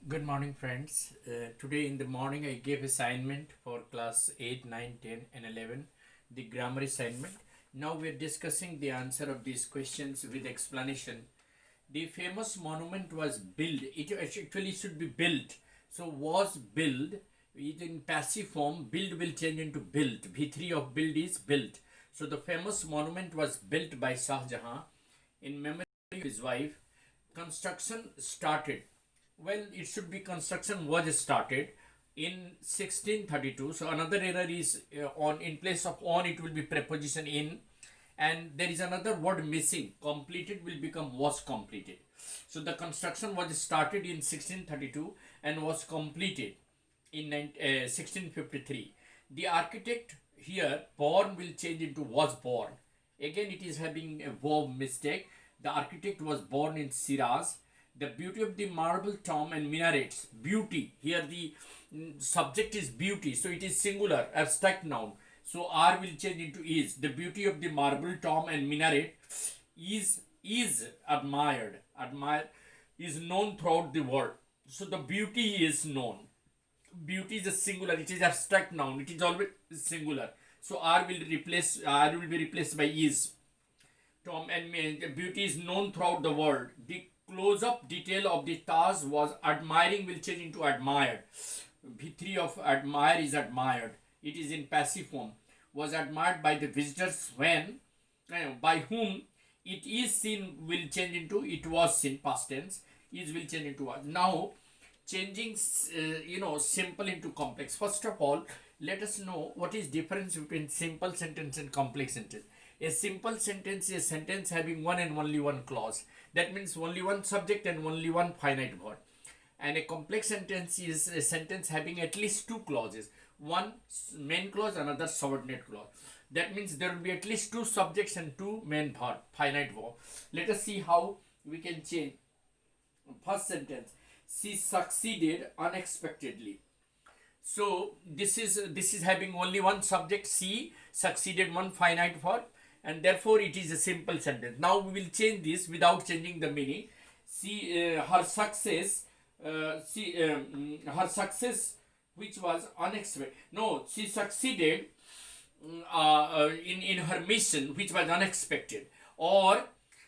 Good morning, friends. Today in the morning, I gave assignment for class 8, 9, 10, and 11, the grammar assignment. Now we are discussing the answer of these questions with explanation. The famous monument was built. It actually should be built. So was built. It in passive form. Build will change into built. V3 of build is built. So the famous monument was built by Shah Jahan in memory of his wife. Construction started. Well, it should be construction was started in 1632. So another error is on, in place of on it will be preposition in, and there is another word missing. Completed will become was completed. So the construction was started in 1632 and was completed in 1653. The architect here born will change into was born. Again, it is having a verb mistake. The architect was born in Shiraz. The beauty of the marble tomb and minarets. Beauty. Here the subject is beauty. So it is singular, abstract noun. So R will change into is. The beauty of the marble tomb and minaret is admired. Admired is known throughout the world. So the beauty is known. Beauty is a singular. It is abstract noun. It is always singular. So R will be replaced by is. Tom and beauty is known throughout the world. The close-up detail of the Taj was admiring will change into admired. V3 of admire is admired. It is in passive form. Was admired by the visitors when, by whom it is seen will change into it was seen, past tense. Is will change into was. Now, changing simple into complex. First of all, let us know what is difference between simple sentence and complex sentence. A simple sentence is a sentence having one and only one clause. That means only one subject and only one finite verb. And a complex sentence is a sentence having at least two clauses. One main clause, another subordinate clause. That means there will be at least two subjects and two main verb, finite verb. Let us see how we can change. First sentence, she succeeded unexpectedly. So this is having only one subject, she succeeded, one finite verb, and therefore it is a simple sentence. Now we will change this without changing the meaning. Her success, her success which was unexpected. No, she succeeded in her mission which was unexpected, or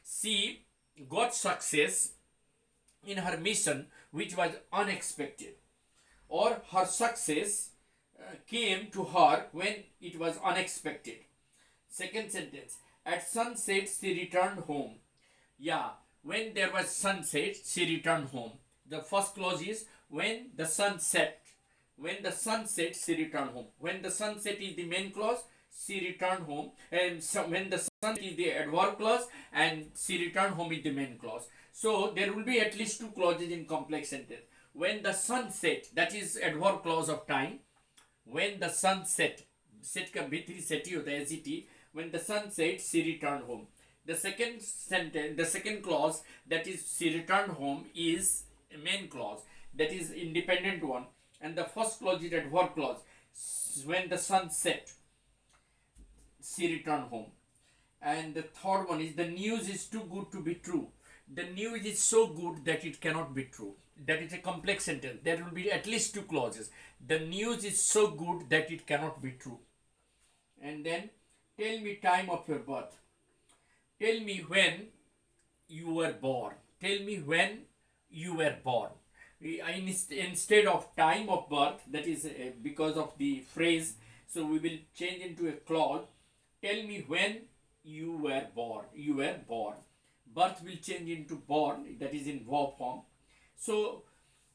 she got success in her mission which was unexpected, or her success came to her when it was unexpected. Second sentence, at sunset she returned home. Yeah, when there was sunset she returned home. The first clause is when the sun set. When the sun set she returned home. When the sun set is the main clause, she returned home. And so when the sun is the adverb clause and she returned home is the main clause. So there will be at least two clauses in complex sentence. When the sun set, that is adverb clause of time. When the sun set का B3 set ही होता है SET. When the sun set, she returned home. The second sentence, the second clause, that is she returned home, is a main clause, that is independent one, and the first clause is adverb clause. When the sun set, she returned home. And the third one is the news is too good to be true. The news is so good that it cannot be true. That is a complex sentence. There will be at least two clauses. The news is so good that it cannot be true. And then, tell me time of your birth. Tell me when you were born. Tell me when you were born. Instead of time of birth, that is because of the phrase, so we will change into a clause. Tell me when you were born. You were born. Birth will change into born, that is in verb form. So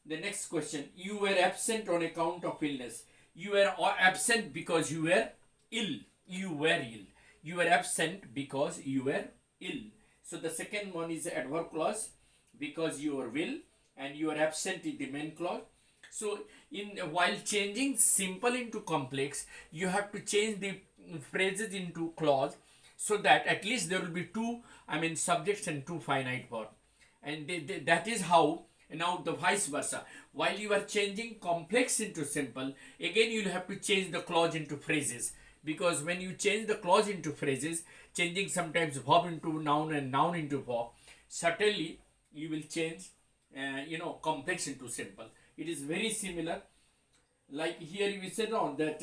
the next question, you were absent on account of illness. You were absent because you were ill. You were ill. You were absent because you were ill. So the second one is the adverb clause, because you were ill, and you are absent is the main clause. So while changing simple into complex, you have to change the phrases into clause, so that at least there will be two, subjects and two finite verb. And that is how. Now the vice versa. While you are changing complex into simple, again you will have to change the clause into phrases. Because when you change the clause into phrases, changing sometimes verb into noun and noun into verb, certainly you will change complex into simple. It is very similar. Like here we said on that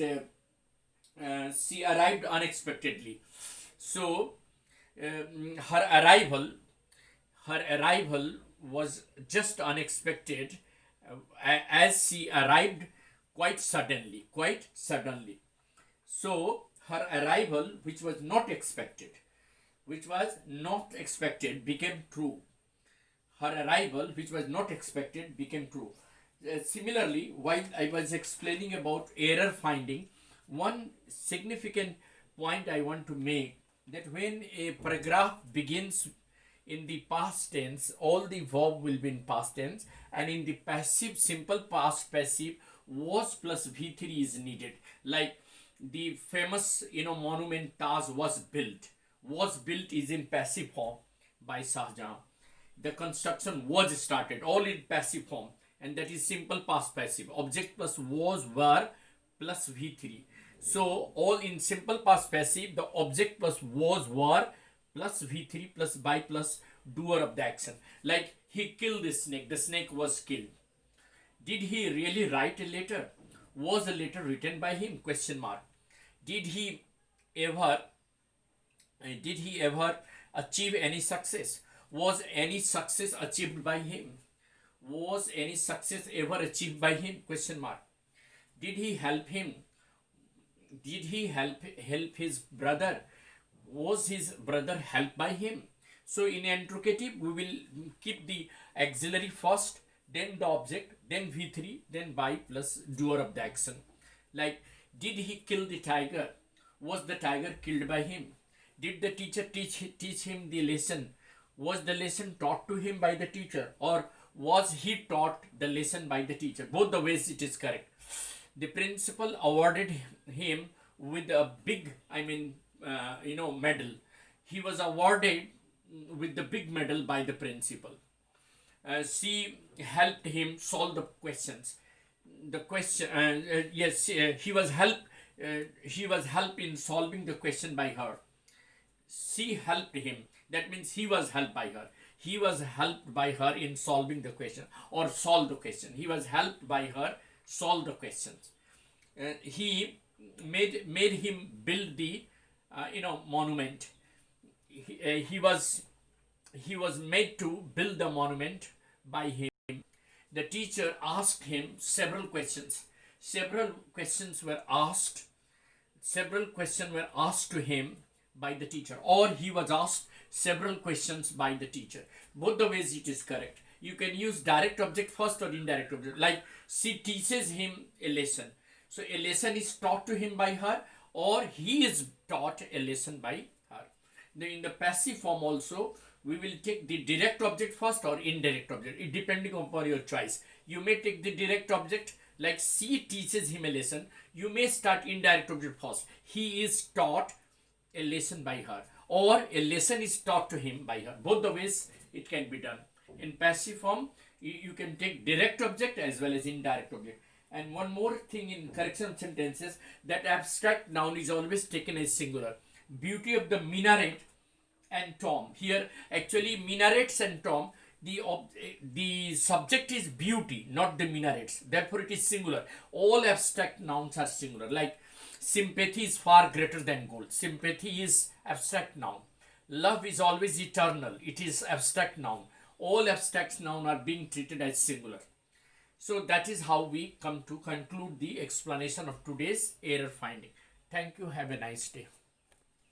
she arrived unexpectedly. So her arrival was just unexpected, as she arrived quite suddenly. So her arrival, which was not expected, became true. Her arrival, which was not expected, became true. Similarly, while I was explaining about error finding, one significant point I want to make, that when a paragraph begins in the past tense, all the verb will be in past tense, and in the passive, simple past passive, was plus V3 is needed. Like the famous monument Taj was built. Was built is in passive form by Shah Jahan. The construction was started, all in passive form, and that is simple past passive. Object plus was, were plus V3. So all in simple past passive, the object plus was, were plus V3 plus by plus doer of the action. Like he killed the snake was killed. Did he really write a letter? Was a letter written by him? Question mark. Did he ever achieve any success? Was any success achieved by him? Was any success ever achieved by him? Question mark. Did he help him? Did he help his brother? Was his brother helped by him? So in interrogative, we will keep the auxiliary first, then the object, then V3, then by plus doer of the action. Like, did he kill the tiger? Was the tiger killed by him? Did the teacher teach him the lesson? Was the lesson taught to him by the teacher, or was he taught the lesson by the teacher? Both the ways it is correct. The principal awarded him with a big, medal. He was awarded with the big medal by the principal. She helped him solve the questions. He was helped. He was helped in solving the question by her. She helped him. That means he was helped by her. He was helped by her in solving the question or solve the question. He was helped by her solve the questions. He made him build the monument. He was made to build the monument by him. The teacher asked him several questions. Several questions were asked to him by the teacher, or he was asked several questions by the teacher. Both the ways it is correct. You can use direct object first or indirect object. Like she teaches him a lesson. So a lesson is taught to him by her, or he is taught a lesson by her. Then in the passive form also, we will take the direct object first or indirect object, it depending upon your choice. You may take the direct object, like she teaches him a lesson. You may start indirect object first. He is taught a lesson by her, or a lesson is taught to him by her. Both the ways it can be done. In passive form, you can take direct object as well as indirect object. And one more thing in correction of sentences, that abstract noun is always taken as singular. Beauty of the minaret and tomb. Here actually minarets and tomb, the subject is beauty, not the minarets. Therefore it is singular. All abstract nouns are singular. Like sympathy is far greater than gold. Sympathy is abstract noun. Love is always eternal. It is abstract noun. All abstract nouns are being treated as singular. So that is how we come to conclude the explanation of today's error finding. Thank you. Have a nice day.